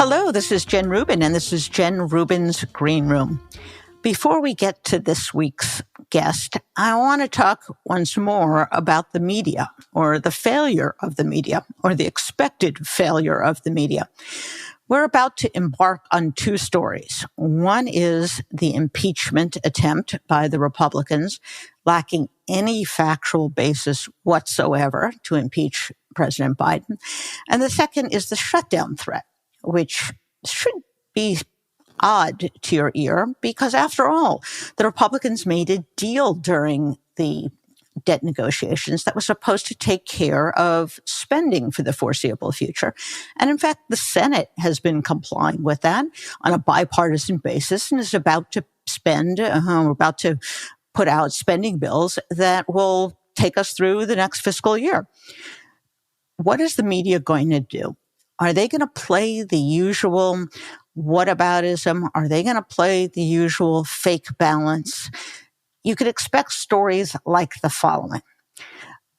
Hello, this is Jen Rubin, and this is Jen Rubin's Green Room. Before we get to this week's guest, I want to talk once more about the media, or the failure of the media, or the expected failure of the media. We're about to embark on two stories. One is the impeachment attempt by the Republicans, lacking any factual basis whatsoever to impeach President Biden. And the second is the shutdown threat, which should be odd to your ear because, after all, the Republicans made a deal during the debt negotiations that was supposed to take care of spending for the foreseeable future. And in fact, the Senate has been complying with that on a bipartisan basis and is about to we're about to put out spending bills that will take us through the next fiscal year. What is the media going to do? Are they going to play the usual whataboutism? Are they going to play the usual fake balance? You could expect stories like the following.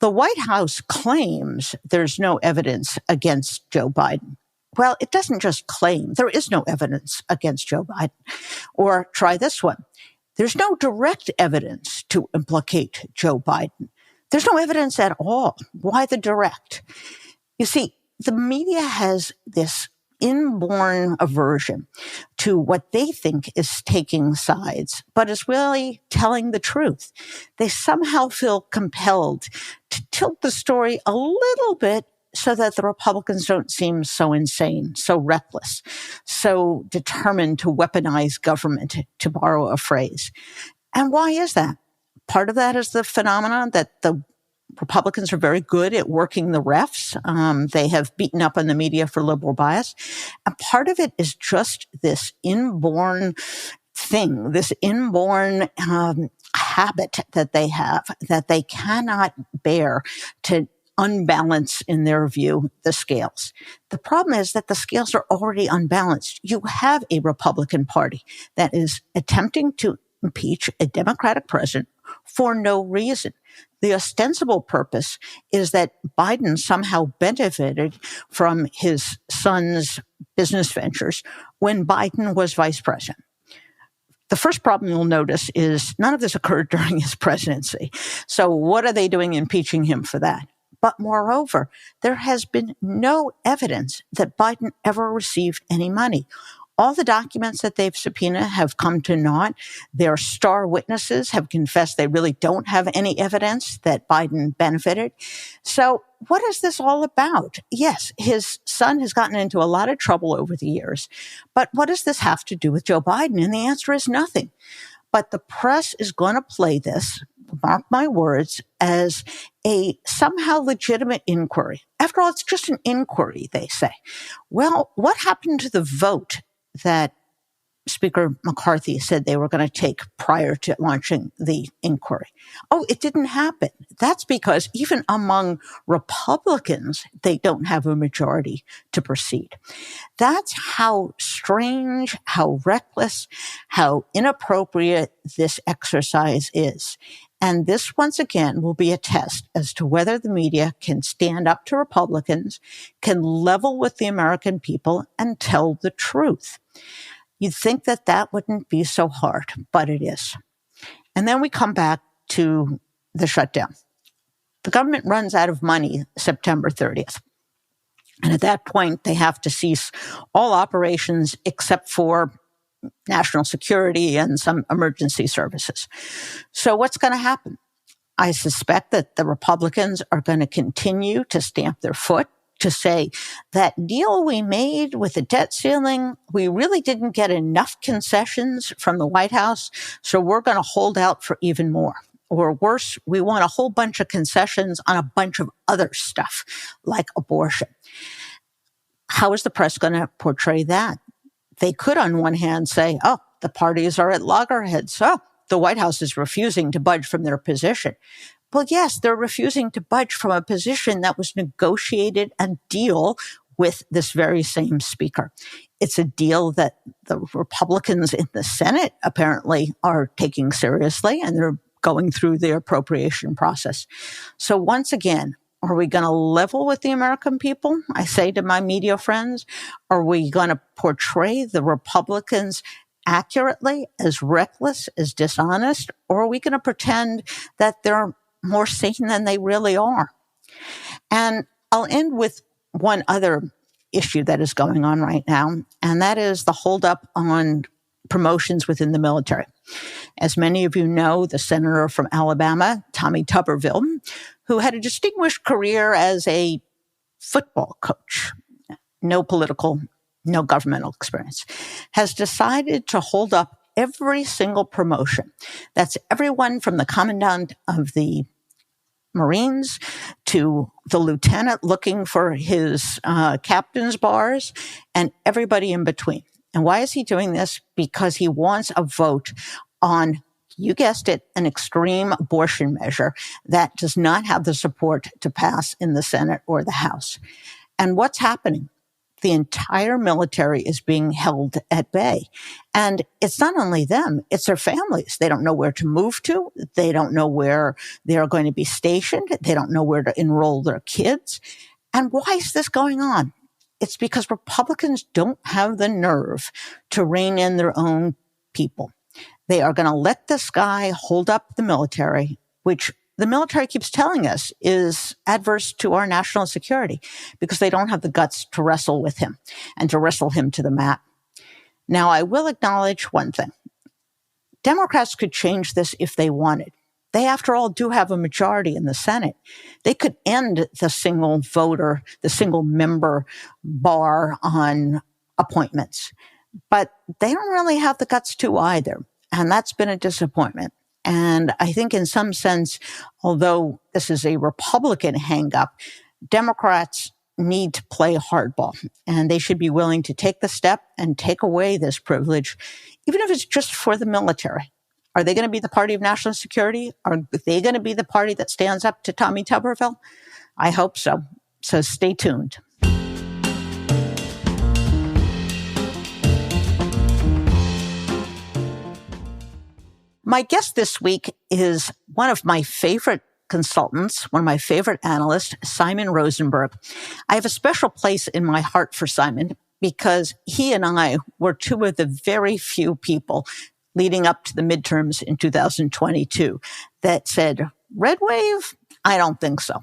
The White House claims there's no evidence against Joe Biden. Well, it doesn't just claim. There is no evidence against Joe Biden. Or try this one. There's no direct evidence to implicate Joe Biden. There's no evidence at all. Why the direct? You see, the media has this inborn aversion to what they think is taking sides, but is really telling the truth. They somehow feel compelled to tilt the story a little bit so that the Republicans don't seem so insane, so reckless, so determined to weaponize government, to borrow a phrase. And why is that? Part of that is the phenomenon that the Republicans are very good at working the refs. They have beaten up on the media for liberal bias. And part of it is just this inborn thing, this inborn habit that they have, that they cannot bear to unbalance, in their view, the scales. The problem is that the scales are already unbalanced. You have a Republican Party that is attempting to impeach a Democratic president for no reason. The ostensible purpose is that Biden somehow benefited from his son's business ventures when Biden was vice president. The first problem you'll notice is none of this occurred during his presidency. So what are they doing impeaching him for that? But moreover, there has been no evidence that Biden ever received any money. All the documents that they've subpoenaed have come to naught. Their star witnesses have confessed they really don't have any evidence that Biden benefited. So what is this all about? Yes, his son has gotten into a lot of trouble over the years. But what does this have to do with Joe Biden? And the answer is nothing. But the press is going to play this, mark my words, as a somehow legitimate inquiry. After all, it's just an inquiry, they say. Well, what happened to the vote that Speaker McCarthy said they were going to take prior to launching the inquiry? Oh, it didn't happen. That's because even among Republicans, they don't have a majority to proceed. That's how strange, how reckless, how inappropriate this exercise is. And this, once again, will be a test as to whether the media can stand up to Republicans, can level with the American people, and tell the truth. You'd think that that wouldn't be so hard, but it is. And then we come back to the shutdown. The government runs out of money September 30th. And at that point, they have to cease all operations except for national security and some emergency services. So what's going to happen? I suspect that the Republicans are going to continue to stamp their foot, to say that deal we made with the debt ceiling, we really didn't get enough concessions from the White House, so we're going to hold out for even more. Or worse, we want a whole bunch of concessions on a bunch of other stuff, like abortion. How is the press going to portray that? They could, on one hand, say, oh, the parties are at loggerheads. Oh, the White House is refusing to budge from their position. Well, yes, they're refusing to budge from a position that was negotiated a deal with this very same speaker. It's a deal that the Republicans in the Senate apparently are taking seriously, and they're going through the appropriation process. So once again, Are we going to level with the American people? I say to my media friends, are we going to portray the Republicans accurately, as reckless, as dishonest, or are we going to pretend that they're more sane than they really are? And I'll end with one other issue that is going on right now, and that is the holdup on promotions within the military. As many of you know, the senator from Alabama, Tommy Tuberville, who had a distinguished career as a football coach, no political, no governmental experience, has decided to hold up every single promotion. That's everyone from the commandant of the Marines to the lieutenant looking for his captain's bars and everybody in between. And why is he doing this? Because he wants a vote on, you guessed it, an extreme abortion measure that does not have the support to pass in the Senate or the House. And what's happening? The entire military is being held at bay. And it's not only them, it's their families. They don't know where to move to. They don't know where they're going to be stationed. They don't know where to enroll their kids. And why is this going on? It's because Republicans don't have the nerve to rein in their own people. They are going to let this guy hold up the military, which the military keeps telling us is adverse to our national security because they don't have the guts to wrestle with him and to wrestle him to the mat. Now, I will acknowledge one thing. Democrats could change this if they wanted. They, after all, do have a majority in the Senate. They could end the single voter, the single member bar on appointments. But they don't really have the guts to either. And that's been a disappointment. And I think in some sense, although this is a Republican hang-up, Democrats need to play hardball. And they should be willing to take the step and take away this privilege, even if it's just for the military. Are they going to be the party of national security? Are they going to be the party that stands up to Tommy Tuberville? I hope so. So stay tuned. My guest this week is one of my favorite consultants, one of my favorite analysts, Simon Rosenberg. I have a special place in my heart for Simon because he and I were two of the very few people leading up to the midterms in 2022 that said, red wave? I don't think so.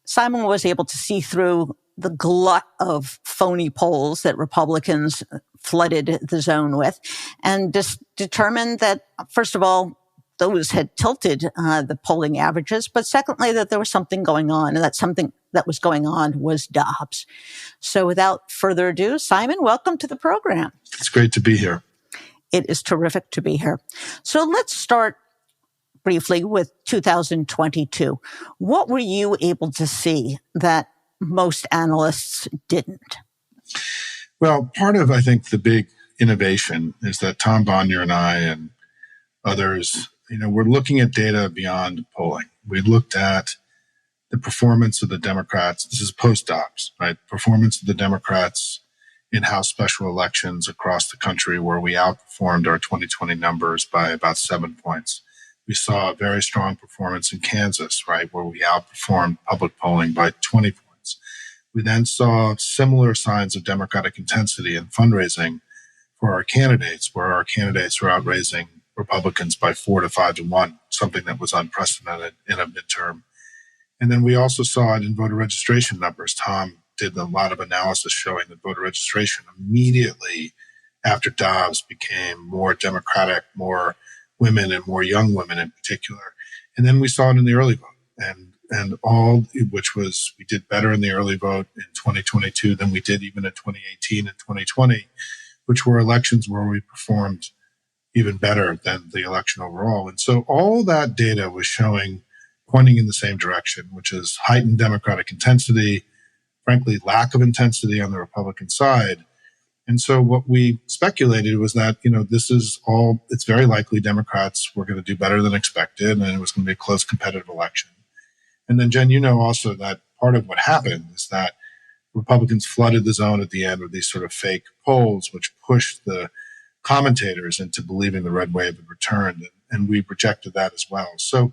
Simon was able to see through the glut of phony polls that Republicans flooded the zone with and just determined that, first of all, those had tilted the polling averages, but secondly, that there was something going on, and that something that was going on was Dobbs. So without further ado, Simon, welcome to the program. It's great to be here. It is terrific to be here. So let's start briefly with 2022. What were you able to see that most analysts didn't? Well, part of, I think, the big innovation is that Tom Bonnier and I and others, we're looking at data beyond polling. We looked at the performance of the Democrats. This is post-Dobbs, right? Performance of the Democrats in House special elections across the country where we outperformed our 2020 numbers by about 7 points. We saw a very strong performance in Kansas, right, where we outperformed public polling by 20 points. We then saw similar signs of Democratic intensity in fundraising for our candidates, where our candidates were outraising Republicans by 4 to 5 to 1, something that was unprecedented in a midterm. And then we also saw it in voter registration numbers. Tom did a lot of analysis showing that voter registration immediately after Dobbs became more Democratic, more women and more young women in particular. And then we saw it in the early vote. And all, which was, we did better in the early vote in 2022 than we did even in 2018 and 2020, which were elections where we performed even better than the election overall. And so all that data was pointing in the same direction, which is heightened Democratic intensity, frankly, lack of intensity on the Republican side. And so what we speculated was that, it's very likely Democrats were going to do better than expected, and it was going to be a close competitive election. And then, Jen, also that part of what happened is that Republicans flooded the zone at the end with these sort of fake polls, which pushed the commentators into believing the red wave had returned. And we rejected that as well. So,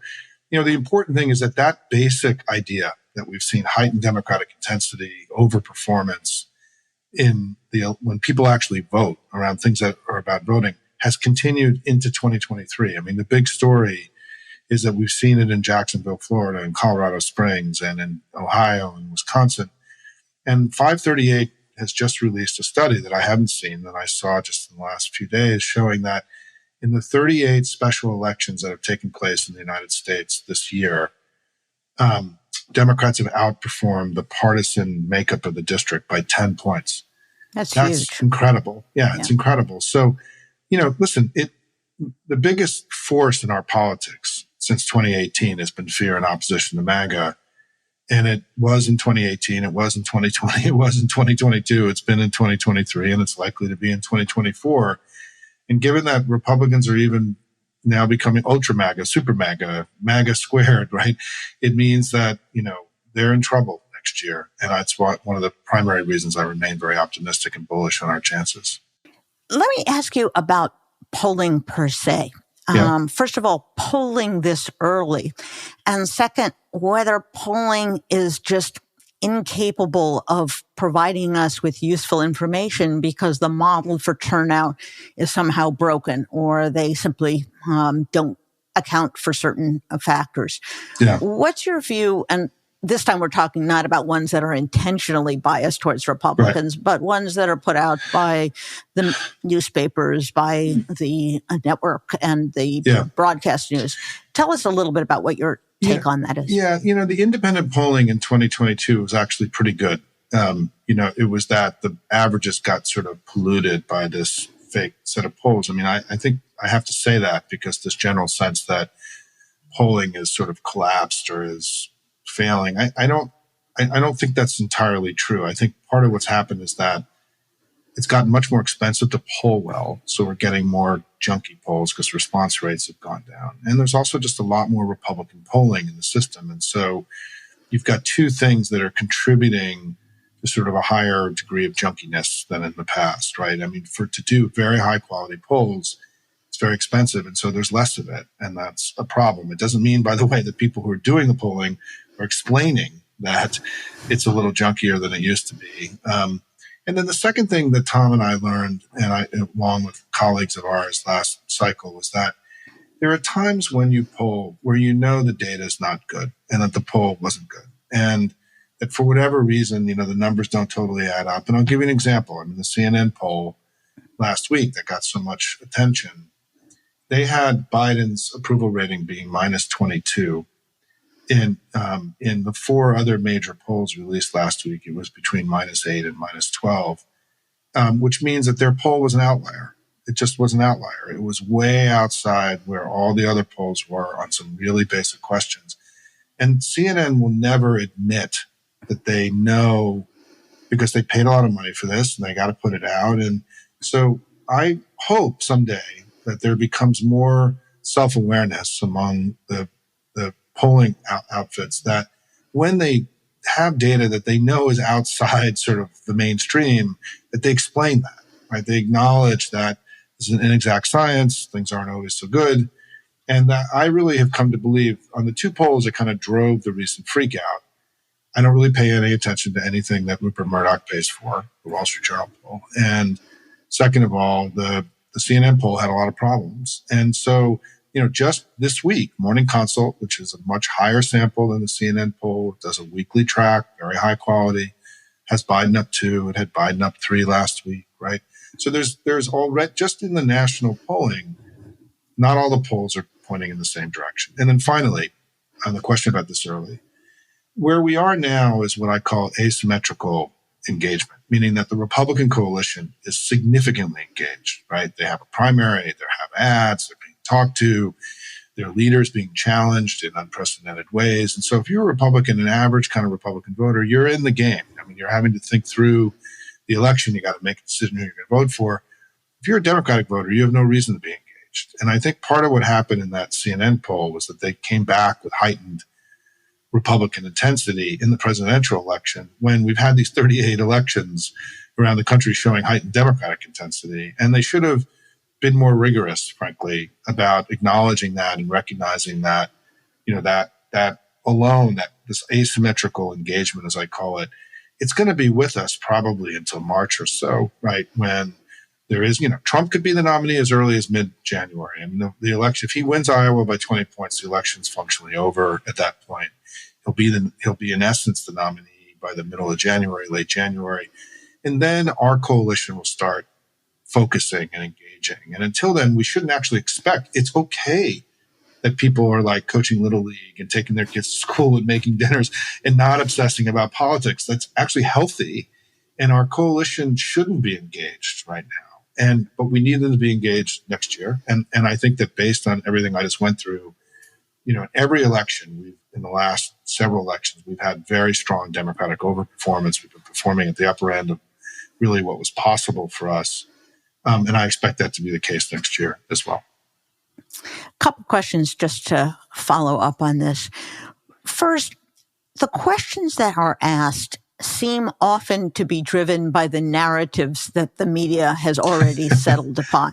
the important thing is that basic idea that we've seen heightened Democratic intensity, overperformance when people actually vote around things that are about voting has continued into 2023. I mean, the big story is that we've seen it in Jacksonville, Florida, and Colorado Springs, and in Ohio and Wisconsin. And 538 has just released a study that I haven't seen, that I saw just in the last few days, showing that in the 38 special elections that have taken place in the United States this year, Democrats have outperformed the partisan makeup of the district by 10 points. That's huge. Incredible. Yeah, it's incredible. So, listen, the biggest force in our politics since 2018 has been fear and opposition to MAGA. And it was in 2018, it was in 2020, it was in 2022, it's been in 2023, and it's likely to be in 2024. And given that Republicans are even now becoming ultra MAGA, super MAGA, MAGA squared, right? It means that, they're in trouble next year. And that's one of the primary reasons I remain very optimistic and bullish on our chances. Let me ask you about polling per se. First of all, polling this early. And second, whether polling is just incapable of providing us with useful information because the model for turnout is somehow broken, or they simply don't account for certain factors. Yeah. What's your view? And this time we're talking not about ones that are intentionally biased towards Republicans, but ones that are put out by the newspapers, by the network and the broadcast news. Tell us a little bit about what your take on that is. Yeah, the independent polling in 2022 was actually pretty good. It was that the averages got sort of polluted by this fake set of polls. I mean, I think I have to say that because this general sense that polling is sort of collapsed or is failing, I don't think that's entirely true. I think part of what's happened is that it's gotten much more expensive to poll well, so we're getting more junky polls because response rates have gone down. And there's also just a lot more Republican polling in the system. And so you've got two things that are contributing to sort of a higher degree of junkiness than in the past, right? I mean, to do very high quality polls, it's very expensive. And so there's less of it. And that's a problem. It doesn't mean, by the way, that people who are doing the polling are explaining that it's a little junkier than it used to be. And then the second thing that Tom and I learned, and along with colleagues of ours last cycle, was that there are times when you poll where the data is not good and that the poll wasn't good. And that for whatever reason, the numbers don't totally add up. And I'll give you an example. I mean, the CNN poll last week that got so much attention, they had Biden's approval rating being minus 22. In the four other major polls released last week, it was between minus 8 and minus 12, which means that their poll was an outlier. It just was an outlier. It was way outside where all the other polls were on some really basic questions. And CNN will never admit that they know, because they paid a lot of money for this and they got to put it out. And so I hope someday that there becomes more self-awareness among the polling outfits that when they have data that they know is outside sort of the mainstream, that they explain that, right? They acknowledge that this is an inexact science, things aren't always so good. And that I really have come to believe on the two polls that kind of drove the recent freak out, I don't really pay any attention to anything that Rupert Murdoch pays for, the Wall Street Journal poll. And second of all, the CNN poll had a lot of problems. And so, just this week, Morning Consult, which is a much higher sample than the CNN poll, does a weekly track, very high quality, has Biden up 2. It had Biden up 3 last week, right? So there's already, just in the national polling, not all the polls are pointing in the same direction. And then finally, on the question about this early, where we are now is what I call asymmetrical engagement, meaning that the Republican coalition is significantly engaged, right? They have a primary, they have ads, they're being talked to, their leaders being challenged in unprecedented ways. And so if you're a Republican, an average kind of Republican voter, you're in the game. I mean, you're having to think through the election. You got to make a decision who you're going to vote for. If you're a Democratic voter, you have no reason to be engaged. And I think part of what happened in that CNN poll was that they came back with heightened Republican intensity in the presidential election when we've had these 38 elections around the country showing heightened Democratic intensity. And they should have been more rigorous, frankly, about acknowledging that and recognizing that, that alone, that this asymmetrical engagement, as I call it, it's going to be with us probably until March or so, right? When there is, Trump could be the nominee as early as mid-January. And the election, if he wins Iowa by 20 points, the election's functionally over at that point. He'll be in essence the nominee by the middle of January, late January. And then our coalition will start focusing and engaging. And until then, we shouldn't actually expect, it's okay that people are like coaching Little League and taking their kids to school and making dinners and not obsessing about politics. That's actually healthy. And our coalition shouldn't be engaged right now. But we need them to be engaged next year. And I think that based on everything I just went through, in every election, in the last several elections, we've had very strong Democratic overperformance. We've been performing at the upper end of really what was possible for us. And I expect that to be the case next year as well. A couple questions just to follow up on this. First, the questions that are asked seem often to be driven by the narratives that the media has already settled upon.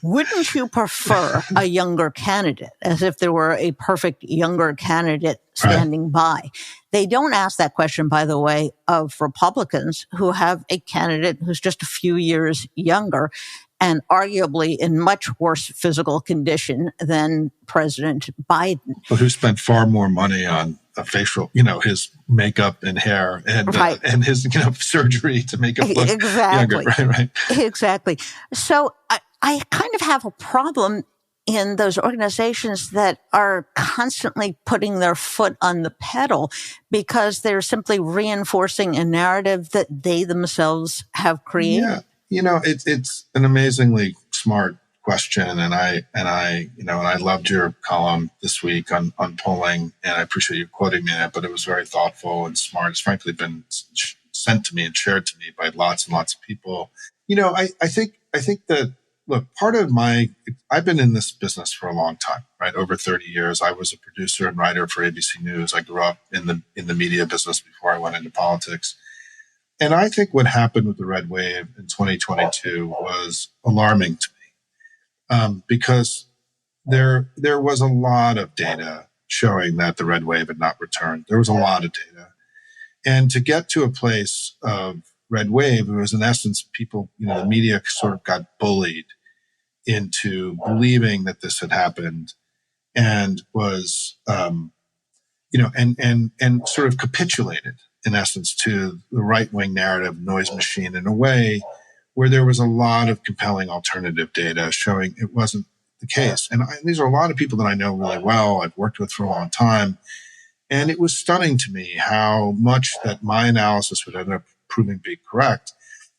Wouldn't you prefer a younger candidate, as if there were a perfect younger candidate standing by? They don't ask that question, by the way, of Republicans who have a candidate who's just a few years younger and arguably in much worse physical condition than President Biden. But who spent far more money on a facial, his makeup and hair and his, surgery to make him look younger. Right. Exactly. So I kind of have a problem in those organizations that are constantly putting their foot on the pedal because they're simply reinforcing a narrative that they themselves have created. Yeah. It's an amazingly smart question, and I loved your column this week on polling, and I appreciate you quoting me on it. But it was very thoughtful and smart. It's frankly been sent to me and shared to me by lots and lots of people. I think that look, I've been in this business for a long time, right? Over 30 years. I was a producer and writer for ABC News. I grew up in the media business before I went into politics. And I think what happened with the red wave in 2022 was alarming to me because there was a lot of data showing that the red wave had not returned. There was a lot of data. And to get to a place of red wave, it was in essence people, the media sort of got bullied into believing that this had happened and was, and sort of capitulated in essence to the right-wing narrative noise machine in a way where there was a lot of compelling alternative data showing it wasn't the case. And these are a lot of people that I know really well, I've worked with for a long time. And it was stunning to me how much that my analysis would end up proving to be correct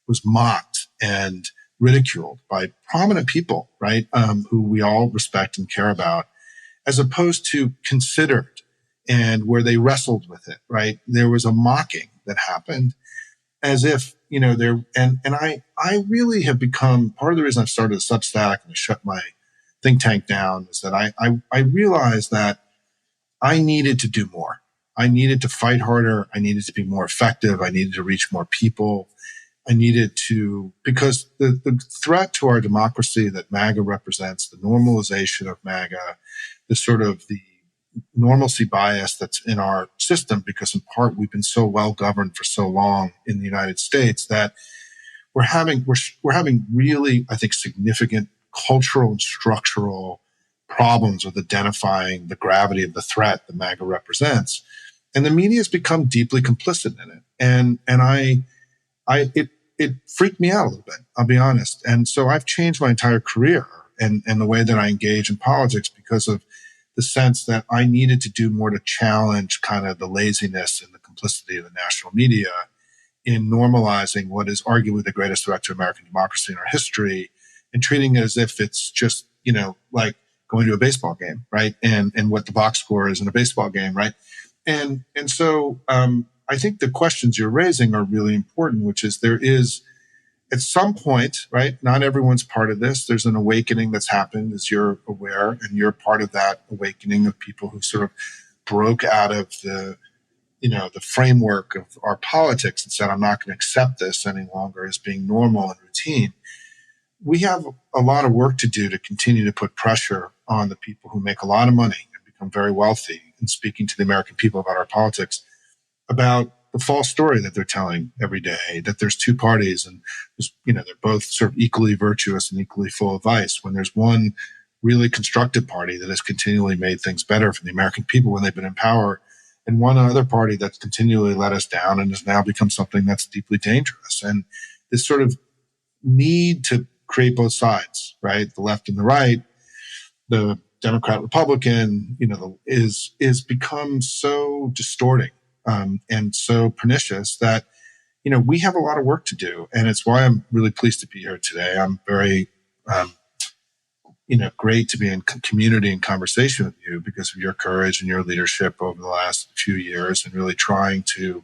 was mocked and ridiculed by prominent people, right, who we all respect and care about, as opposed to considered and where they wrestled with it, right? There was a mocking that happened as if, I really have become, part of the reason I've started a Substack and I shut my think tank down is that I realized that I needed to do more. I needed to fight harder. I needed to be more effective. I needed to reach more people. Because the threat to our democracy that MAGA represents, the normalization of MAGA, the sort of the normalcy bias that's in our system, because in part we've been so well governed for so long in the United States that we're having really, I think, significant cultural and structural problems with identifying the gravity of the threat that MAGA represents. And the media has become deeply complicit in it. It freaked me out a little bit, I'll be honest. And so I've changed my entire career and the way that I engage in politics because of the sense that I needed to do more to challenge kind of the laziness and the complicity of the national media in normalizing what is arguably the greatest threat to American democracy in our history and treating it as if it's just, like going to a baseball game, right? And what the box score is in a baseball game, right? And so I think the questions you're raising are really important, which is there is at some point, right? Not everyone's part of this. There's an awakening that's happened, as you're aware, and you're part of that awakening of people who sort of broke out of the framework of our politics and said, I'm not going to accept this any longer as being normal and routine. We have a lot of work to do to continue to put pressure on the people who make a lot of money and become very wealthy and speaking to the American people about our politics, about the false story that they're telling every day, that there's two parties and they're both sort of equally virtuous and equally full of vice, when there's one really constructive party that has continually made things better for the American people when they've been in power, and one other party that's continually let us down and has now become something that's deeply dangerous. And this sort of need to create both sides, right? The left and the right, the Democrat Republican, is become so distorting and so pernicious that, we have a lot of work to do. And it's why I'm really pleased to be here today. I'm very, great to be in community and conversation with you because of your courage and your leadership over the last few years and really trying to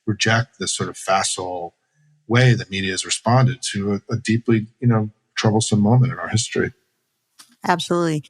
reject this sort of facile way that media has responded to a deeply, troublesome moment in our history. Absolutely.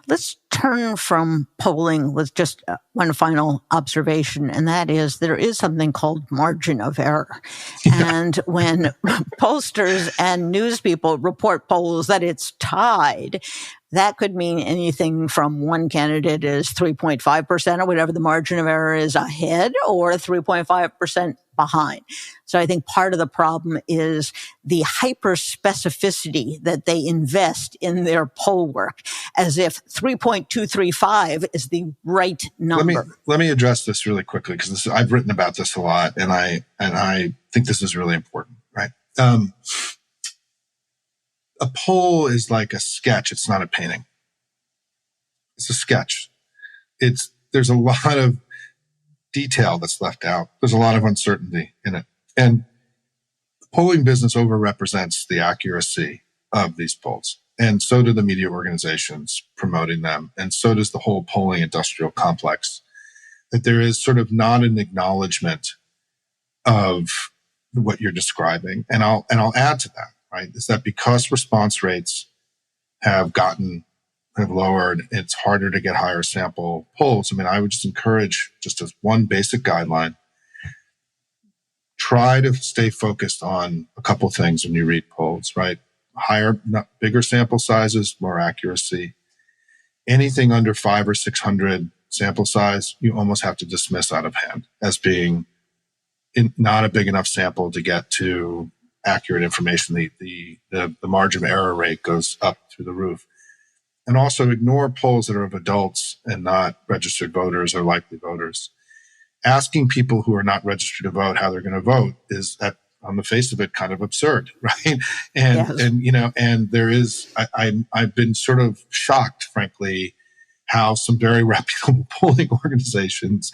Let's turn from polling with just one final observation, and that is there is something called margin of error. And when pollsters and news people report polls that it's tied, that could mean anything from one candidate is 3.5% or whatever the margin of error is ahead, or 3.5% behind. So I think part of the problem is the hyper specificity that they invest in their poll work, as if 3.235 is the right number. Let me address this really quickly because I've written about this a lot, and I think this is really important, right? A poll is like a sketch. It's not a painting. It's a sketch. There's a lot of detail that's left out. There's a lot of uncertainty in it. And the polling business overrepresents the accuracy of these polls. And so do the media organizations promoting them. And so does the whole polling industrial complex. That there is sort of not an acknowledgement of what you're describing. And I'll add to that, right? Is that because response rates have lowered, it's harder to get higher sample polls. I mean, I would just encourage, just as one basic guideline, try to stay focused on a couple things when you read polls, right? Bigger sample sizes, more accuracy. Anything under 500 or 600 sample size, you almost have to dismiss out of hand as being not a big enough sample to get to accurate information. The margin of error rate goes up through the roof. And also ignore polls that are of adults and not registered voters or likely voters. Asking people who are not registered to vote how they're going to vote is, on the face of it, kind of absurd, right? And there is, I've been sort of shocked, frankly, how some very reputable polling organizations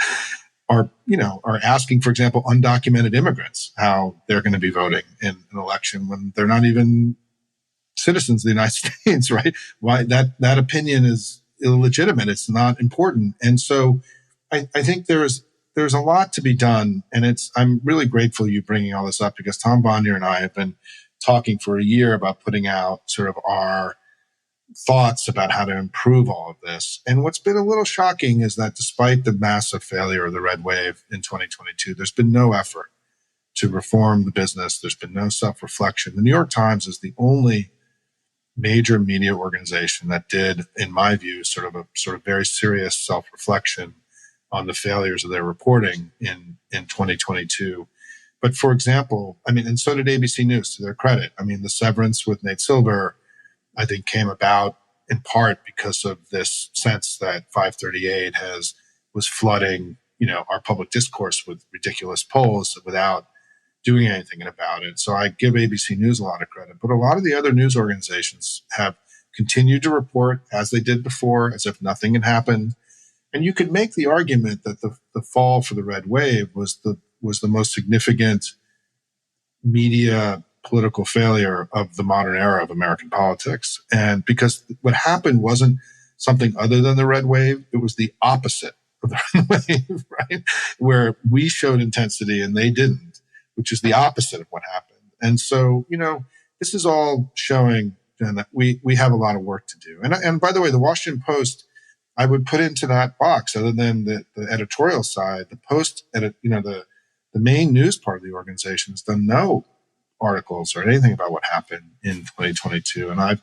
are asking, for example, undocumented immigrants how they're going to be voting in an election when they're not even citizens of the United States, right? Why that opinion is illegitimate. It's not important. And so I think there's a lot to be done. And I'm really grateful you bringing all this up because Tom Bonnier and I have been talking for a year about putting out sort of our thoughts about how to improve all of this. And what's been a little shocking is that despite the massive failure of the red wave in 2022, there's been no effort to reform the business. There's been no self-reflection. The New York Times is the only major media organization that did, in my view, sort of very serious self-reflection on the failures of their reporting in 2022. But for example, and so did ABC News, to their credit. The severance with Nate Silver, I think, came about in part because of this sense that 538 was flooding, our public discourse with ridiculous polls without doing anything about it. So I give ABC News a lot of credit, but a lot of the other news organizations have continued to report as they did before, as if nothing had happened. And you could make the argument that the fall for the red wave was the most significant media political failure of the modern era of American politics. And because what happened wasn't something other than the red wave, it was the opposite of the red wave, right? Where we showed intensity and they didn't, which is the opposite of what happened. And so, this is all showing Jen, that we have a lot of work to do. And by the way, the Washington Post, I would put into that box, other than the editorial side, the Post, the main news part of the organization has done no articles or anything about what happened in 2022. And I've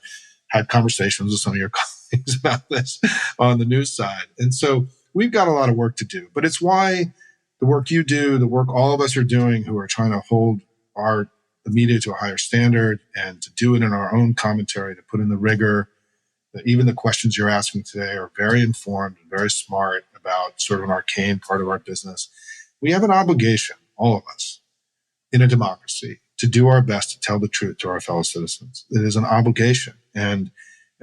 had conversations with some of your colleagues about this on the news side. And so we've got a lot of work to do, but it's why the work you do, the work all of us are doing who are trying to hold the media to a higher standard and to do it in our own commentary, to put in the rigor, that even the questions you're asking today are very informed and very smart about sort of an arcane part of our business. We have an obligation, all of us, in a democracy, to do our best to tell the truth to our fellow citizens. It is an obligation. And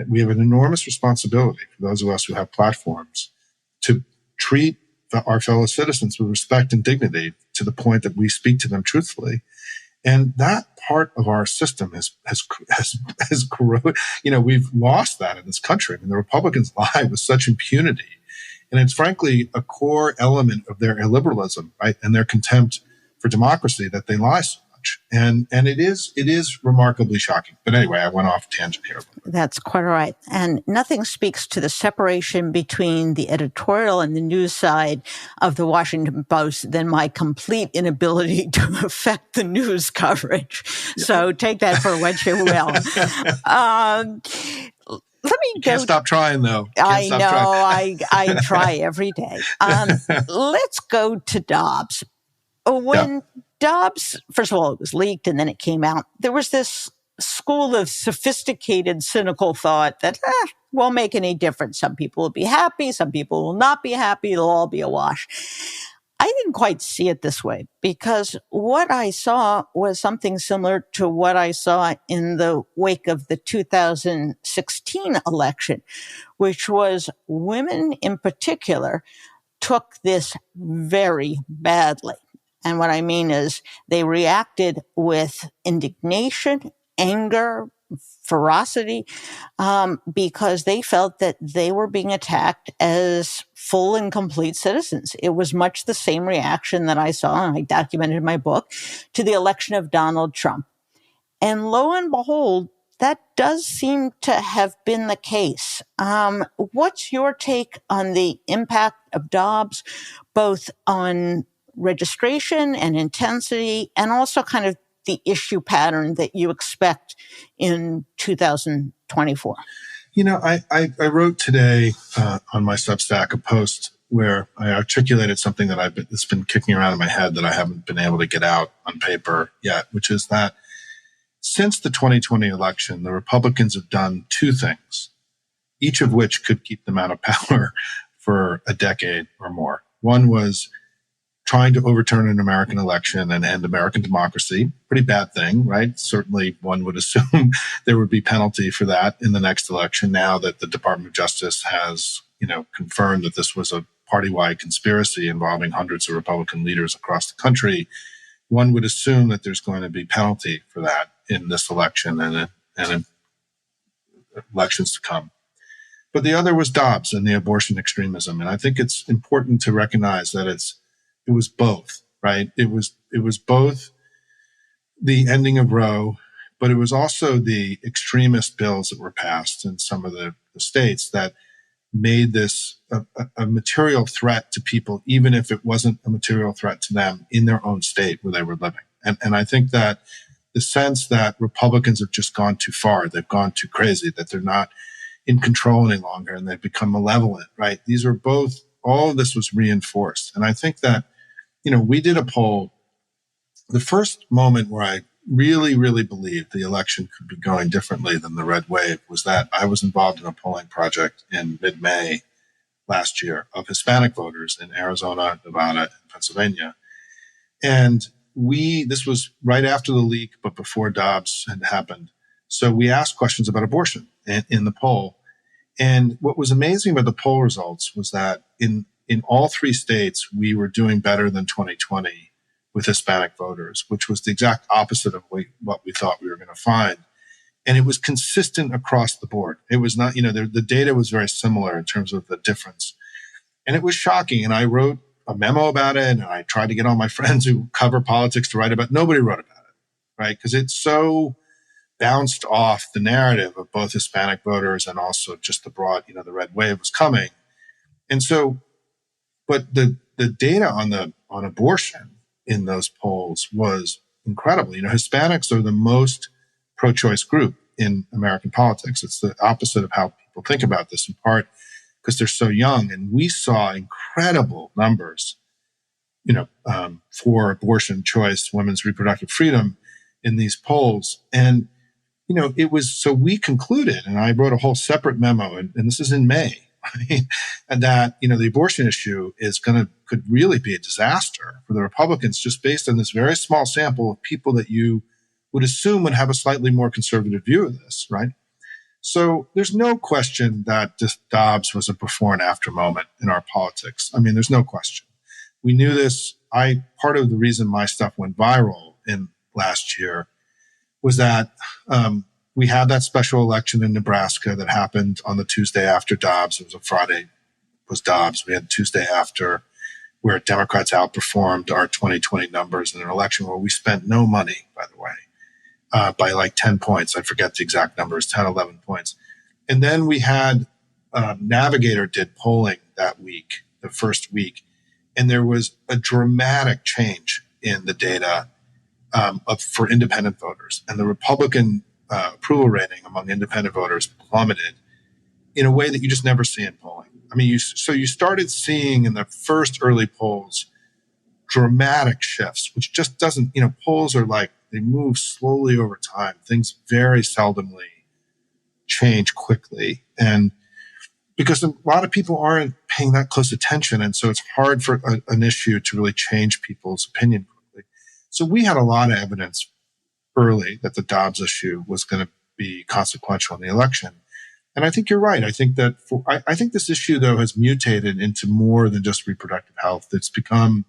we have an enormous responsibility for those of us who have platforms to treat our fellow citizens with respect and dignity to the point that we speak to them truthfully. And that part of our system has corroded. We've lost that in this country. I mean, the Republicans lie with such impunity. And it's frankly a core element of their illiberalism, right? And their contempt for democracy, that they lie so much. And it is remarkably shocking. But anyway, I went off tangent here. That's quite all right. And nothing speaks to the separation between the editorial and the news side of the Washington Post than my complete inability to affect the news coverage. Yeah. So take that for what you will. Let me go. Can't stop trying, though. I know. I try every day. Let's go to Dobbs. When Dobbs, first of all, it was leaked and then it came out, there was this school of sophisticated, cynical thought that won't make any difference. Some people will be happy. Some people will not be happy. It'll all be a wash. I didn't quite see it this way, because what I saw was something similar to what I saw in the wake of the 2016 election, which was women in particular took this very badly. And what I mean is they reacted with indignation, anger, ferocity, because they felt that they were being attacked as full and complete citizens. It was much the same reaction that I saw, and I documented in my book, to the election of Donald Trump. And lo and behold, that does seem to have been the case. What's your take on the impact of Dobbs, both on registration and intensity, and also kind of the issue pattern that you expect in 2024? I wrote today on my Substack a post where I articulated something that's been kicking around in my head that I haven't been able to get out on paper yet, which is that since the 2020 election, the Republicans have done two things, each of which could keep them out of power for a decade or more. One was trying to overturn an American election and end American democracy. Pretty bad thing, right? Certainly one would assume there would be penalty for that in the next election, now that the Department of Justice has, confirmed that this was a party-wide conspiracy involving hundreds of Republican leaders across the country. One would assume that there's going to be penalty for that in this election and in elections to come. But the other was Dobbs and the abortion extremism. And I think it's important to recognize that it was both, right? It was both the ending of Roe, but it was also the extremist bills that were passed in some of the states that made this a material threat to people, even if it wasn't a material threat to them in their own state where they were living. And I think that the sense that Republicans have just gone too far, they've gone too crazy, that they're not in control any longer and they've become malevolent, right? These are both, all of this was reinforced. And I think that, we did a poll. The first moment where I really, really believed the election could be going differently than the red wave was that I was involved in a polling project in mid-May last year of Hispanic voters in Arizona, Nevada, and Pennsylvania. And this was right after the leak, but before Dobbs had happened. So we asked questions about abortion in the poll. And what was amazing about the poll results was that in all three states, we were doing better than 2020 with Hispanic voters, which was the exact opposite of what we thought we were going to find. And it was consistent across the board. It was not, the data was very similar in terms of the difference. And it was shocking. And I wrote a memo about it, and I tried to get all my friends who cover politics to write about it. Nobody wrote about it, right? Because it's so bounced off the narrative of both Hispanic voters and also just the broad, the red wave was coming. And so, but the data on abortion in those polls was incredible. Hispanics are the most pro-choice group in American politics. It's the opposite of how people think about this, in part because they're so young. And we saw incredible numbers, for abortion choice, women's reproductive freedom in these polls. And, it was, so we concluded, and I wrote a whole separate memo, and this is in May, and that, the abortion issue could really be a disaster for the Republicans, just based on this very small sample of people that you would assume would have a slightly more conservative view of this, right? So there's no question that Dobbs was a before and after moment in our politics. I mean, there's no question. We knew this. Part of the reason my stuff went viral in last year was that we had that special election in Nebraska that happened on the Tuesday after Dobbs. It was a Friday, was Dobbs. We had Tuesday after, where Democrats outperformed our 2020 numbers in an election where we spent no money, by the way, by like 10 points. I forget the exact numbers, 10, 11 points. And then we had Navigator did polling that week, the first week, and there was a dramatic change in the data for independent voters. And the Republican approval rating among independent voters plummeted in a way that you just never see in polling. I mean, you started seeing in the first early polls dramatic shifts, which just doesn't, polls are like, they move slowly over time. Things very seldomly change quickly. And because a lot of people aren't paying that close attention. And so it's hard for an issue to really change people's opinion quickly. So we had a lot of evidence early that the Dobbs issue was going to be consequential in the election. And I think you're right. I think that I think this issue, though, has mutated into more than just reproductive health. It's become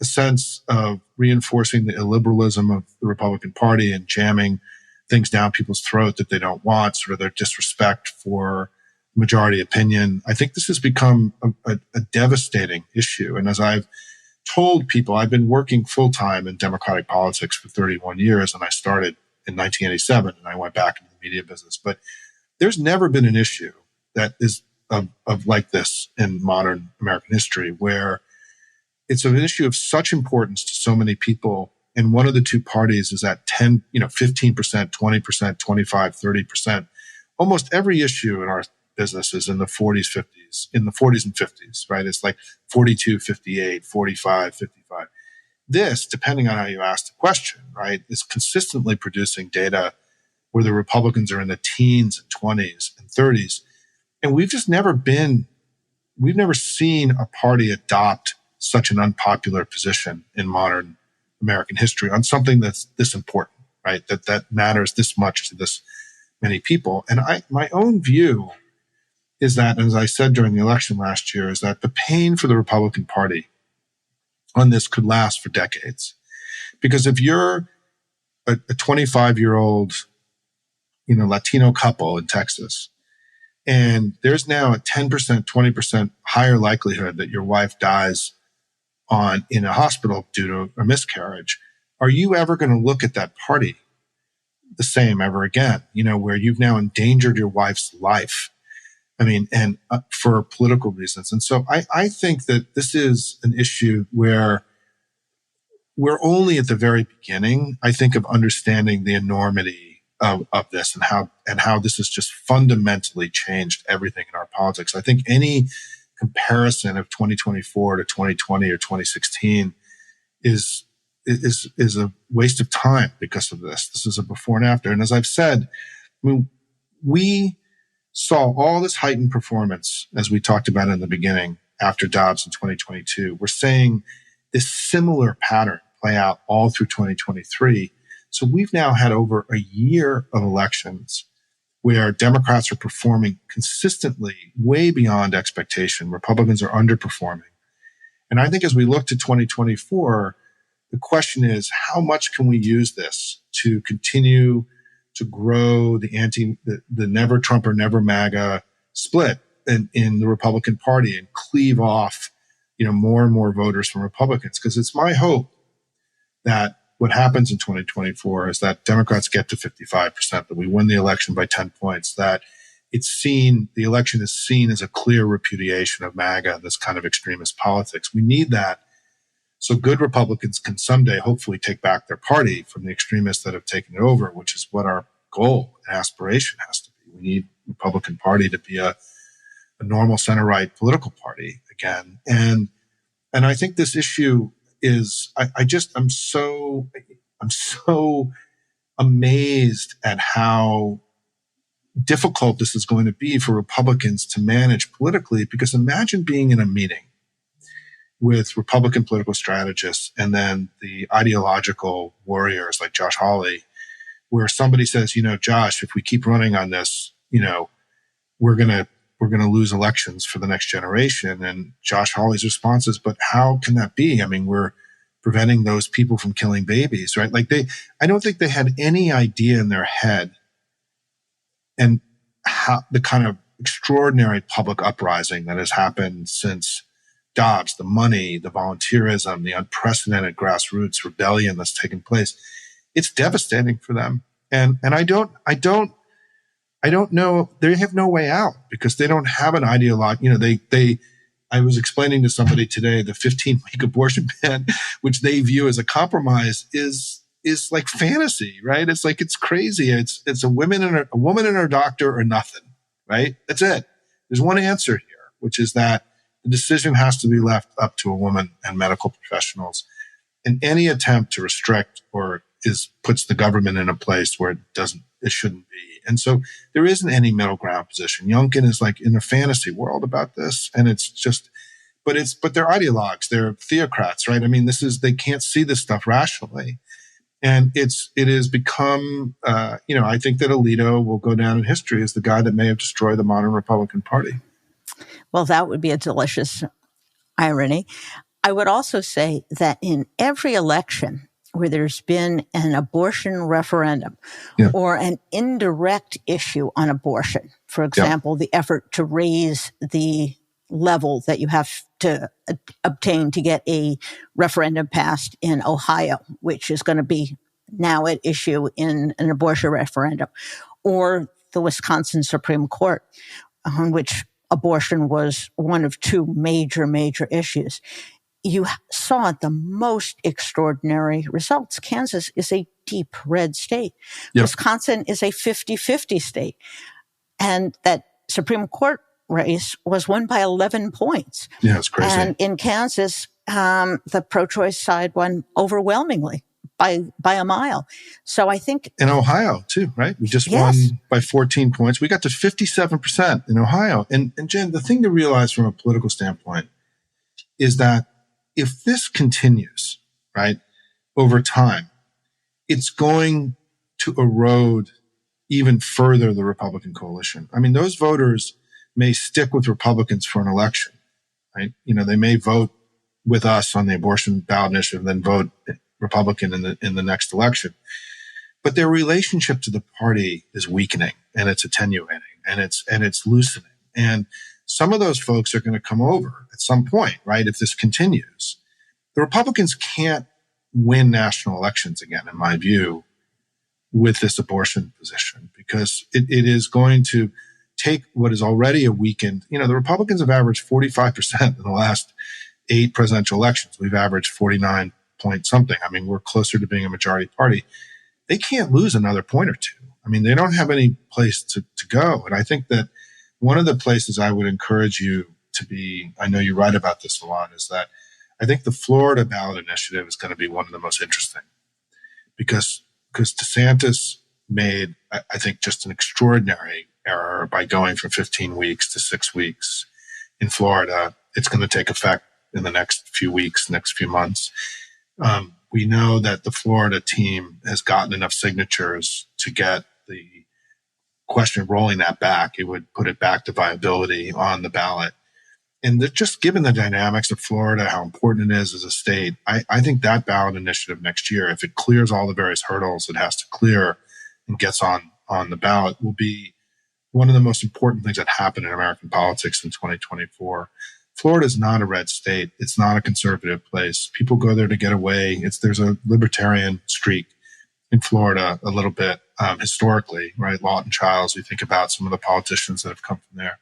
a sense of reinforcing the illiberalism of the Republican Party and jamming things down people's throat that they don't want, sort of their disrespect for majority opinion. I think this has become a devastating issue. And as I've told people, I've been working full-time in Democratic politics for 31 years, and I started in 1987, and I went back into the media business. But there's never been an issue that is of like this in modern American history, where it's an issue of such importance to so many people, and one of the two parties is at 10, 15%, 20%, 25, 30%. Almost every issue in our business is in the 40s, 50s, in the 40s and 50s, right? It's like 42, 58, 45, 55. This, depending on how you ask the question, right, is consistently producing data where the Republicans are in the teens and 20s and 30s. And we've never seen a party adopt such an unpopular position in modern American history on something that's this important, right? That matters this much to this many people. And my own view is that, as I said during the election last year, is that the pain for the Republican Party on this could last for decades. Because if you're a 25-year-old, Latino couple in Texas, and there's now a 10%, 20% higher likelihood that your wife dies in a hospital due to a miscarriage, are you ever going to look at that party the same ever again? Where you've now endangered your wife's life. I mean, and for political reasons. And so I think that this is an issue where we're only at the very beginning, I think, of understanding the enormity of this and how this has just fundamentally changed everything in our politics. I think any comparison of 2024 to 2020 or 2016 is a waste of time because of this. This is a before and after. And as I've said, we saw all this heightened performance, as we talked about in the beginning, after Dobbs in 2022. We're seeing this similar pattern play out all through 2023. So we've now had over a year of elections where Democrats are performing consistently way beyond expectation. Republicans are underperforming. And I think as we look to 2024, the question is, how much can we use this to continue to grow the never Trump or never MAGA split in the Republican Party and cleave off, more and more voters from Republicans? Because it's my hope that what happens in 2024 is that Democrats get to 55%, that we win the election by 10 points, that the election is seen as a clear repudiation of MAGA, this kind of extremist politics. We need that so good Republicans can someday hopefully take back their party from the extremists that have taken it over, which is what our goal and aspiration has to be. We need the Republican Party to be a normal center-right political party again. And I think this issue is, I'm so amazed at how difficult this is going to be for Republicans to manage politically, because imagine being in a meeting with Republican political strategists and then the ideological warriors like Josh Hawley, where somebody says, Josh, if we keep running on this, we're going to lose elections for the next generation. And Josh Hawley's response is, but how can that be? I mean, we're preventing those people from killing babies, right? I don't think they had any idea in their head and how the kind of extraordinary public uprising that has happened since Dobbs, the money, the volunteerism, the unprecedented grassroots rebellion that's taken place. It's devastating for them. And I don't know, they have no way out because they don't have an ideology. I was explaining to somebody today, the 15-week abortion ban, which they view as a compromise, is like fantasy, right? It's like, it's crazy. It's a woman and her doctor or nothing, right? That's it. There's one answer here, which is that the decision has to be left up to a woman and medical professionals. And any attempt to restrict puts the government in a place where it shouldn't be. And so there isn't any middle ground position. Youngkin is like in a fantasy world about this. And it's just, but they're ideologues, they're theocrats, right? I mean, they can't see this stuff rationally. And it has become, I think that Alito will go down in history as the guy that may have destroyed the modern Republican Party. Well, that would be a delicious irony. I would also say that in every election where there's been an abortion referendum or an indirect issue on abortion, for example, the effort to raise the level that you have to obtain to get a referendum passed in Ohio, which is going to be now at issue in an abortion referendum, or the Wisconsin Supreme Court, on which abortion was one of two major issues. You saw the most extraordinary results. Kansas is a deep red state. Yep. Wisconsin is a 50-50 state. And that Supreme Court race was won by 11 points. Yeah, it's crazy. And in Kansas, the pro-choice side won overwhelmingly by a mile. So I think... In Ohio, too, right? We just won by 14 points. We got to 57% in Ohio. And Jen, the thing to realize from a political standpoint is that if this continues, right, over time, it's going to erode even further the Republican coalition. I mean, those voters may stick with Republicans for an election, right? They may vote with us on the abortion ballot initiative, then vote Republican in the next election. But their relationship to the party is weakening, and it's attenuating, and it's loosening. And some of those folks are going to come over at some point, right? If this continues, the Republicans can't win national elections again, in my view, with this abortion position, because it is going to take what is already a weakened, the Republicans have averaged 45% in the last 8 presidential elections. We've averaged 49 point something. I mean, we're closer to being a majority party. They can't lose another point or two. I mean, they don't have any place to go. And I think that one of the places I would encourage you to be, I know you write about this a lot, is that I think the Florida ballot initiative is going to be one of the most interesting, because DeSantis made, I think, just an extraordinary error by going from 15 weeks to 6 weeks in Florida. It's going to take effect in the next few weeks, next few months. We know that the Florida team has gotten enough signatures to get the question of rolling that back. It would put it back to viability on the ballot. And just given the dynamics of Florida, how important it is as a state, I think that ballot initiative next year, if it clears all the various hurdles it has to clear and gets on the ballot, will be one of the most important things that happen in American politics in 2024. Florida is not a red state. It's not a conservative place. People go there to get away. There's a libertarian streak in Florida a little bit historically, right? Lawton Chiles, we think about some of the politicians that have come from there.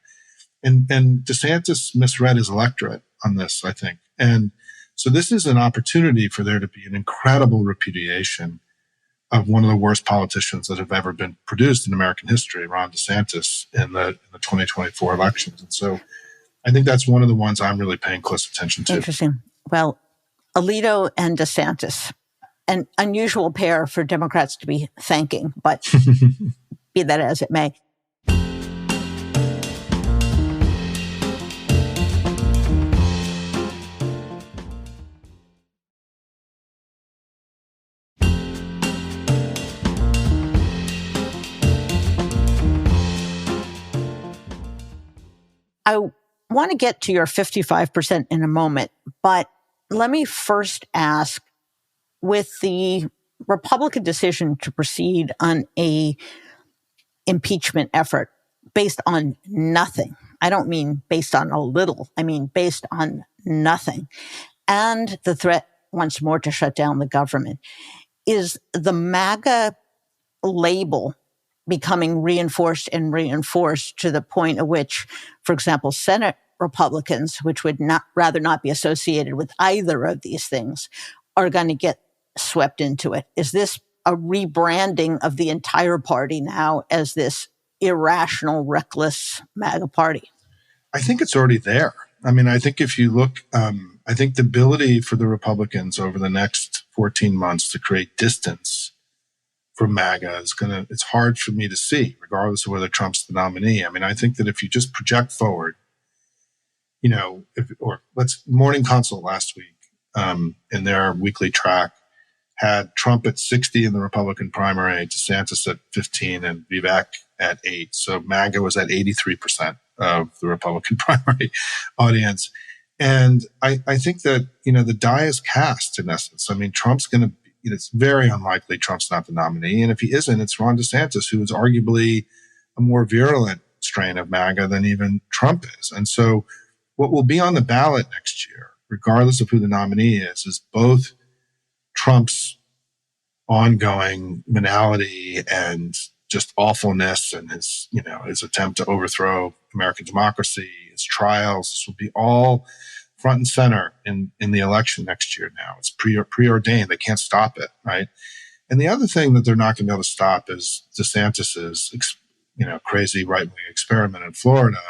And DeSantis misread his electorate on this, I think. And so this is an opportunity for there to be an incredible repudiation of one of the worst politicians that have ever been produced in American history, Ron DeSantis, in the 2024 elections. And so I think that's one of the ones I'm really paying close attention to. Interesting. Well, Alito and DeSantis, an unusual pair for Democrats to be thanking, but be that as it may. I want to get to your 55% in a moment, but let me first ask, with the Republican decision to proceed on a impeachment effort based on nothing, I don't mean based on a little, I mean based on nothing, and the threat once more to shut down the government, is the MAGA label becoming reinforced and reinforced to the point at which, for example, Senate Republicans, which would rather not be associated with either of these things, are going to get swept into it? Is this a rebranding of the entire party now as this irrational, reckless MAGA party? I think it's already there. I mean, I think if you look, I think the ability for the Republicans over the next 14 months to create distance from MAGA it's hard for me to see, regardless of whether Trump's the nominee. I mean, I think that if you just project forward, Morning Consult last week, in their weekly track, had Trump at 60 in the Republican primary, DeSantis at 15, and Vivek at 8. So MAGA was at 83% of the Republican primary audience. And I think that, the die is cast in essence. I mean, Trump's going to, it's very unlikely Trump's not the nominee. And if he isn't, it's Ron DeSantis, who is arguably a more virulent strain of MAGA than even Trump is. And so what will be on the ballot next year, regardless of who the nominee is both Trump's ongoing venality and just awfulness and his attempt to overthrow American democracy, his trials. This will be all front and center in the election next year now. It's preordained. They can't stop it, right? And the other thing that they're not going to be able to stop is DeSantis's, crazy right-wing experiment in Florida,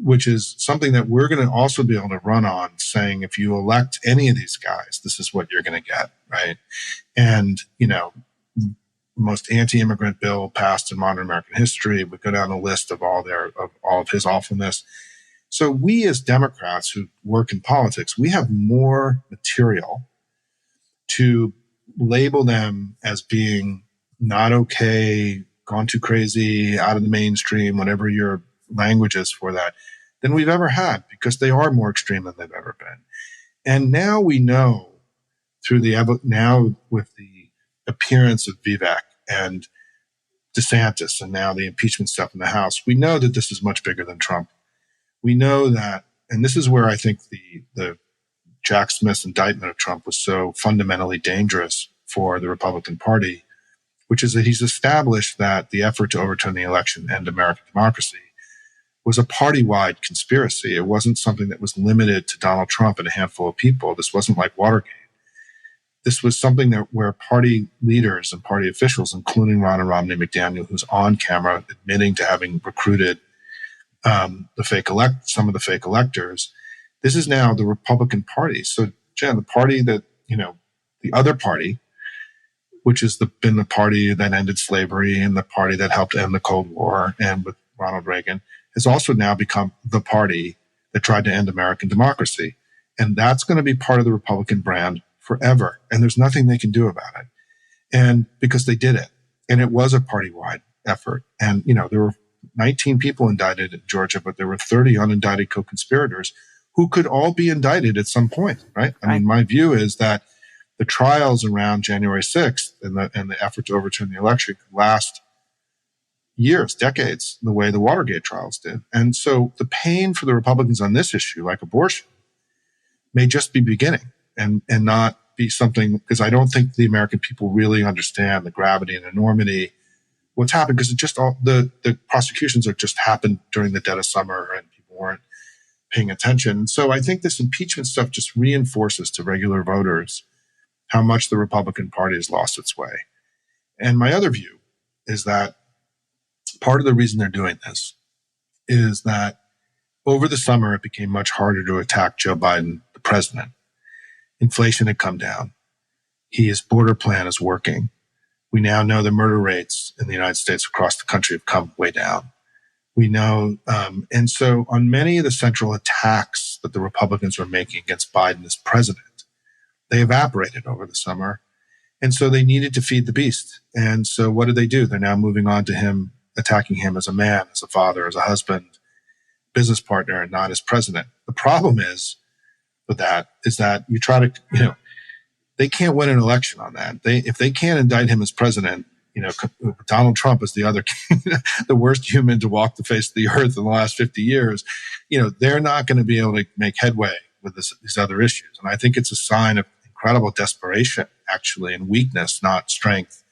which is something that we're going to also be able to run on, saying if you elect any of these guys, this is what you're going to get, right? And, most anti-immigrant bill passed in modern American history. We go down the list of all of his awfulness. So we as Democrats who work in politics, we have more material to label them as being not okay, gone too crazy, out of the mainstream, whatever your language is for that, than we've ever had, because they are more extreme than they've ever been. And now we know now with the appearance of Vivek and DeSantis and now the impeachment stuff in the House, we know that this is much bigger than Trump. We know that, and this is where I think the Jack Smith's indictment of Trump was so fundamentally dangerous for the Republican Party, which is that he's established that the effort to overturn the election and American democracy was a party-wide conspiracy. It wasn't something that was limited to Donald Trump and a handful of people. This wasn't like Watergate. This was something where party leaders and party officials, including Ronna Romney McDaniel, who's on camera admitting to having recruited some of the fake electors. This is now the Republican Party. So, Jen, the party that, the other party, which has been the party that ended slavery and the party that helped end the Cold War and with Ronald Reagan, has also now become the party that tried to end American democracy. And that's going to be part of the Republican brand forever. And there's nothing they can do about it. And because they did it. And it was a party-wide effort. And, there were 19 people indicted in Georgia, but there were 30 unindicted co-conspirators who could all be indicted at some point, right? I mean, my view is that the trials around January 6th and the effort to overturn the election could last years, decades, the way the Watergate trials did. And so the pain for the Republicans on this issue, like abortion, may just be beginning and not be something, because I don't think the American people really understand the gravity and enormity what's happened, because it just all the prosecutions are just happened during the dead of summer and people weren't paying attention. So I think this impeachment stuff just reinforces to regular voters how much the Republican Party has lost its way. And my other view is that part of the reason they're doing this is that over the summer, it became much harder to attack Joe Biden, the president. Inflation had come down. His border plan is working. We now know the murder rates in the United States across the country have come way down. We know, and so on many of the central attacks that the Republicans were making against Biden as president, they evaporated over the summer. And so they needed to feed the beast. And so what did they do? They're now moving on to him, attacking him as a man, as a father, as a husband, business partner, and not as president. The problem is with that is that you try to, they can't win an election on that. If they can't indict him as president, Donald Trump is the other, the worst human to walk the face of the earth in the last 50 years. They're not going to be able to make headway with these other issues. And I think it's a sign of incredible desperation, actually, and weakness, not strength,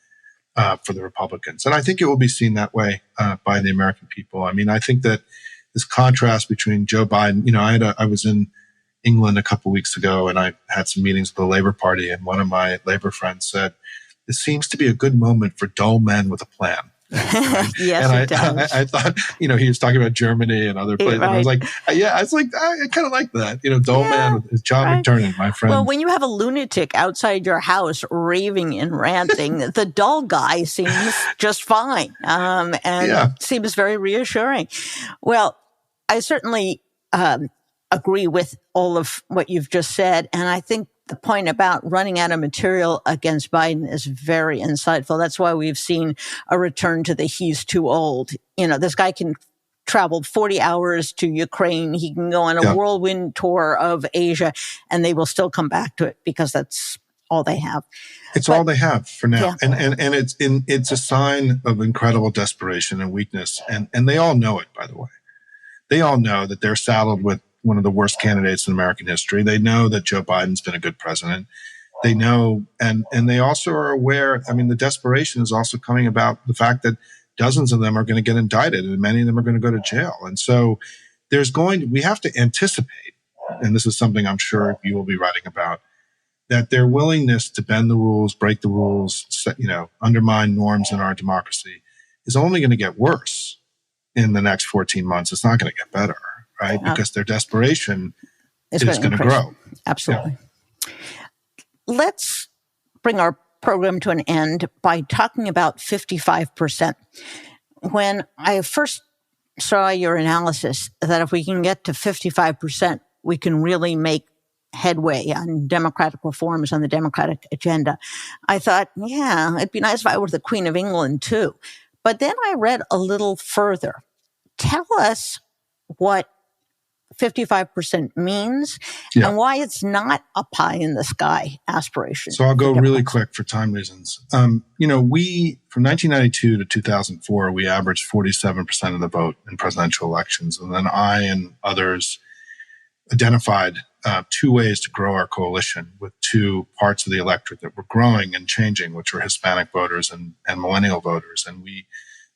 for the Republicans. And I think it will be seen that way by the American people. I mean, I think that this contrast between Joe Biden, I was in England a couple of weeks ago, and I had some meetings with the Labour Party, and one of my Labour friends said, "It seems to be a good moment for dull men with a plan." Yes, and it does. I thought, he was talking about Germany and other places. Right. And I was like, I kind of like that. Dull man with John McTernan, my friend. Well, when you have a lunatic outside your house raving and ranting, the dull guy seems just fine, and seems very reassuring. Well, I certainly agree with all of what you've just said, and I think the point about running out of material against Biden is very insightful. That's why we've seen a return to the he's too old. This guy can travel 40 hours to Ukraine. He can go on a whirlwind tour of Asia, and they will still come back to it because that's all they have. It's all they have for now. Yeah. And it's a sign of incredible desperation and weakness. And they all know it, by the way. They all know that they're saddled with one of the worst candidates in American history. They know that Joe Biden's been a good president. They know, and they also are aware. I mean, the desperation is also coming about the fact that dozens of them are going to get indicted and many of them are going to go to jail. And so we have to anticipate, and this is something I'm sure you will be writing about, that their willingness to bend the rules, break the rules, undermine norms in our democracy is only going to get worse in the next 14 months. It's not going to get better. Right? Because their desperation is going to grow. Absolutely. Yeah. Let's bring our program to an end by talking about 55%. When I first saw your analysis that if we can get to 55%, we can really make headway on democratic reforms on the Democratic agenda, I thought, it'd be nice if I were the Queen of England too. But then I read a little further. Tell us what 55% means and why it's not a pie in the sky aspiration. So I'll go really quick for time reasons. We, from 1992 to 2004, we averaged 47% of the vote in presidential elections. And then I and others identified two ways to grow our coalition with two parts of the electorate that were growing and changing, which were Hispanic voters and millennial voters. And we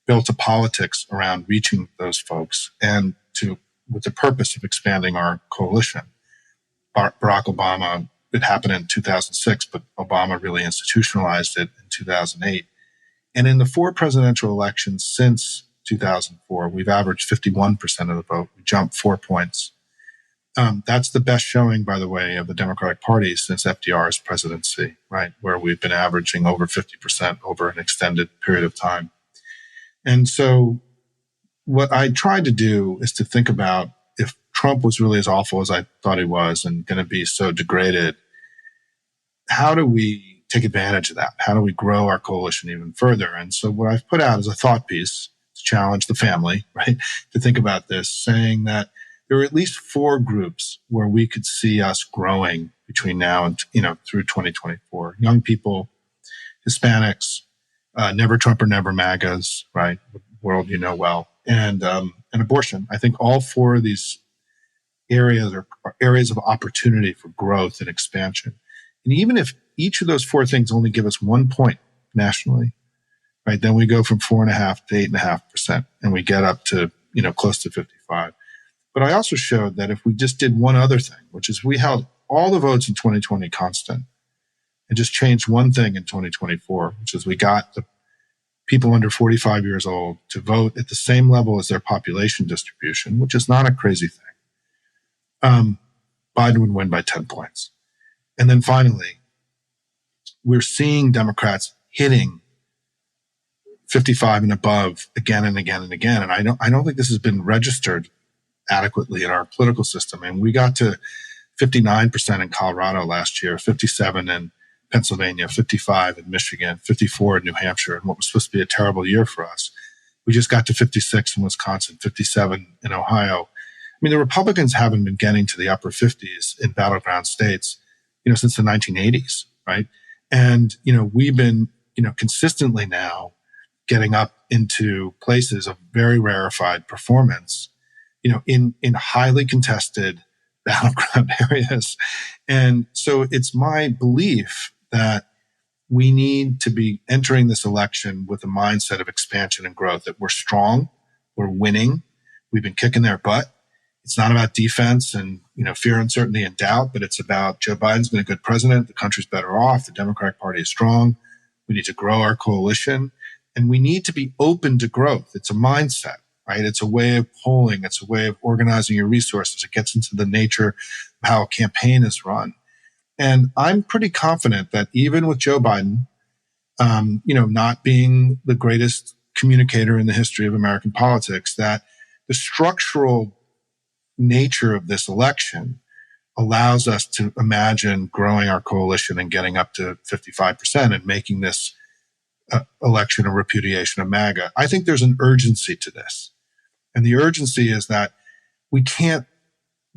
built a politics around reaching those folks and with the purpose of expanding our coalition. Barack Obama, it happened in 2006, but Obama really institutionalized it in 2008. And in the four presidential elections since 2004, we've averaged 51% of the vote. We jumped 4 points. That's the best showing, by the way, of the Democratic Party since FDR's presidency, right? Where we've been averaging over 50% over an extended period of time. And so what I tried to do is to think about if Trump was really as awful as I thought he was and going to be so degraded, how do we take advantage of that? How do we grow our coalition even further? And so what I've put out is a thought piece to challenge the family, right? To think about this, saying that there are at least four groups where we could see us growing between now and, through 2024. Young people, Hispanics, never Trump or never MAGAs, right? world you know well, and abortion. I think all four of these areas are areas of opportunity for growth and expansion. And even if each of those four things only give us 1 point nationally, right, then we go from 4.5% to 8.5%, and we get up to, close to 55. But I also showed that if we just did one other thing, which is we held all the votes in 2020 constant and just changed one thing in 2024, which is we got the people under 45 years old to vote at the same level as their population distribution, which is not a crazy thing. Biden would win by 10 points. And then finally, we're seeing Democrats hitting 55 and above again and again and again. And I don't think this has been registered adequately in our political system. And we got to 59% in Colorado last year, 57 in Pennsylvania, 55 in Michigan, 54 in New Hampshire, and what was supposed to be a terrible year for us. We just got to 56 in Wisconsin, 57 in Ohio. I mean, the Republicans haven't been getting to the upper 50s in battleground states, since the 1980s, right? And, we've been, consistently now getting up into places of very rarefied performance, in highly contested battleground areas. And so it's my belief that we need to be entering this election with a mindset of expansion and growth, that we're strong, we're winning, we've been kicking their butt. It's not about defense and, fear, uncertainty, and doubt, but it's about Joe Biden's been a good president. The country's better off. The Democratic Party is strong. We need to grow our coalition, and we need to be open to growth. It's a mindset, right? It's a way of polling. It's a way of organizing your resources. It gets into the nature of how a campaign is run. And I'm pretty confident that even with Joe Biden, not being the greatest communicator in the history of American politics, that the structural nature of this election allows us to imagine growing our coalition and getting up to 55% and making this election a repudiation of MAGA. I think there's an urgency to this. And the urgency is that we can't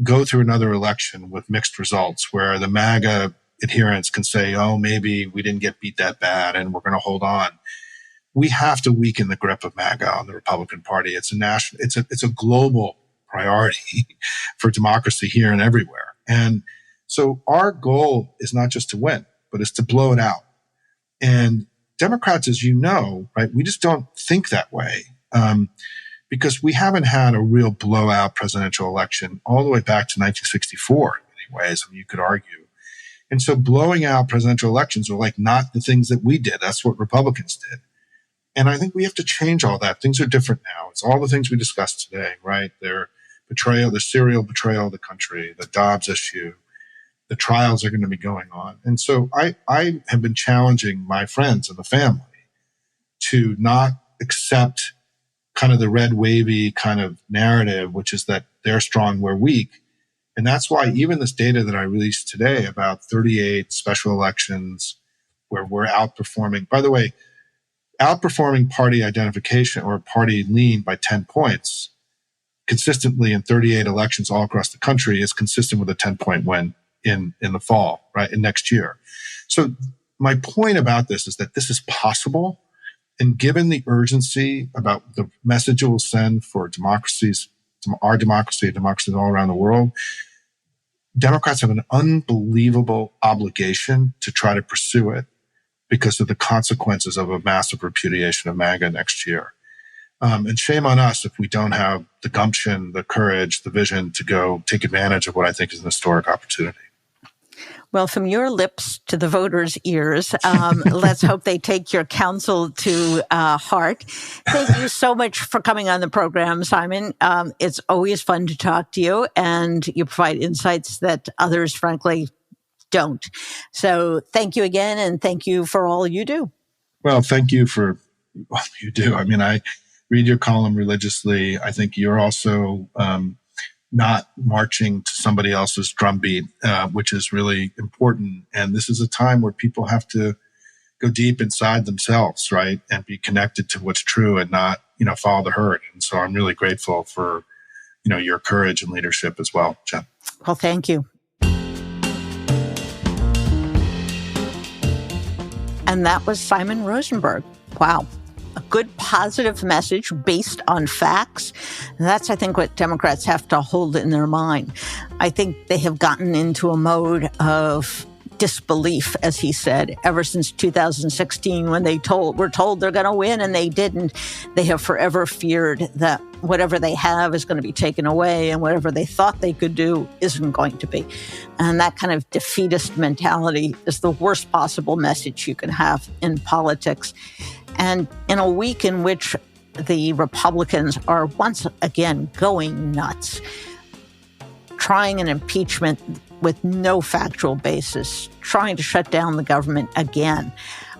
go through another election with mixed results where the MAGA adherents can say, oh, maybe we didn't get beat that bad and we're going to hold on. We have to weaken the grip of MAGA on the Republican Party. It's a global priority for democracy here and everywhere. And so our goal is not just to win, but it's to blow it out. And Democrats, as you know, right, we just don't think that way because we haven't had a real blowout presidential election all the way back to 1964 in many ways. I mean, you could argue. And so blowing out presidential elections are like not the things that we did. That's what Republicans did. And I think we have to change all that. Things are different now. It's all the things we discussed today, right? Their betrayal, the serial betrayal of the country, the Dobbs issue, the trials are going to be going on. And so I have been challenging my friends and the family to not accept kind of the red wavy kind of narrative, which is that they're strong, we're weak. And that's why even this data that I released today about 38 special elections where we're outperforming, by the way, outperforming party identification or party lean by 10 points consistently in 38 elections all across the country is consistent with a 10-point win in the fall, right, in next year. So my point about this is that this is possible. And given the urgency about the message it will send for democracies, our democracies all around the world, Democrats have an unbelievable obligation to try to pursue it because of the consequences of a massive repudiation of MAGA next year. And shame on us if we don't have the gumption, the courage, the vision to go take advantage of what I think is an historic opportunity. Well, from your lips to the voters' ears, let's hope they take your counsel to heart. Thank you so much for coming on the program, Simon. It's always fun to talk to you, and you provide insights that others, frankly, don't. So thank you again, and thank you for all you do. Well, thank you for all you do. I mean, I read your column religiously. I think you're also not marching to somebody else's drumbeat, which is really important. And this is a time where people have to go deep inside themselves, right, and be connected to what's true and not, follow the herd. And so I'm really grateful for, your courage and leadership as well, Jen. Well, thank you. And that was Simon Rosenberg. Wow. A good, positive message based on facts. And that's, I think, what Democrats have to hold in their mind. I think they have gotten into a mode of disbelief, as he said, ever since 2016, when were told they're going to win and they didn't. They have forever feared that whatever they have is going to be taken away and whatever they thought they could do isn't going to be. And that kind of defeatist mentality is the worst possible message you can have in politics. And in a week in which the Republicans are once again going nuts, trying an impeachment with no factual basis, trying to shut down the government again,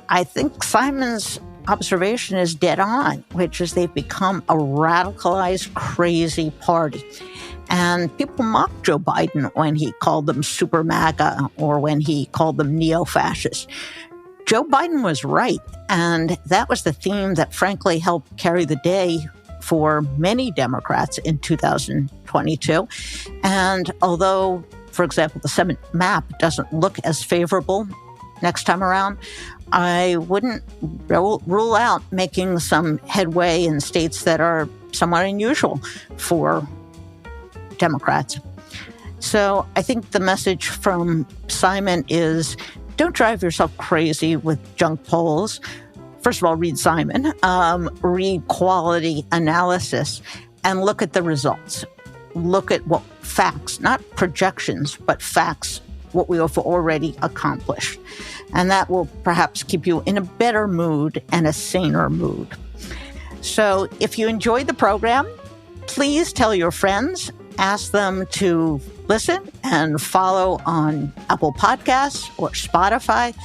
I think Simon's observation is dead on, which is they've become a radicalized, crazy party. And people mocked Joe Biden when he called them super MAGA or when he called them neo-fascist. Joe Biden was right, and that was the theme that frankly helped carry the day for many Democrats in 2022. And although, for example, the Senate map doesn't look as favorable next time around, I wouldn't rule out making some headway in states that are somewhat unusual for Democrats. So I think the message from Simon is, don't drive yourself crazy with junk polls. First of all, read Simon, read quality analysis, and look at the results. Look at what facts, not projections, but facts, what we have already accomplished. And that will perhaps keep you in a better mood and a saner mood. So if you enjoyed the program, please tell your friends, ask them to listen and follow on Apple Podcasts or Spotify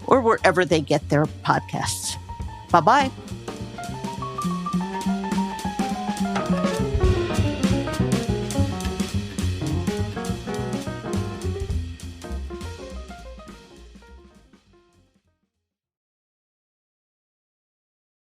or wherever they get their podcasts. Bye-bye.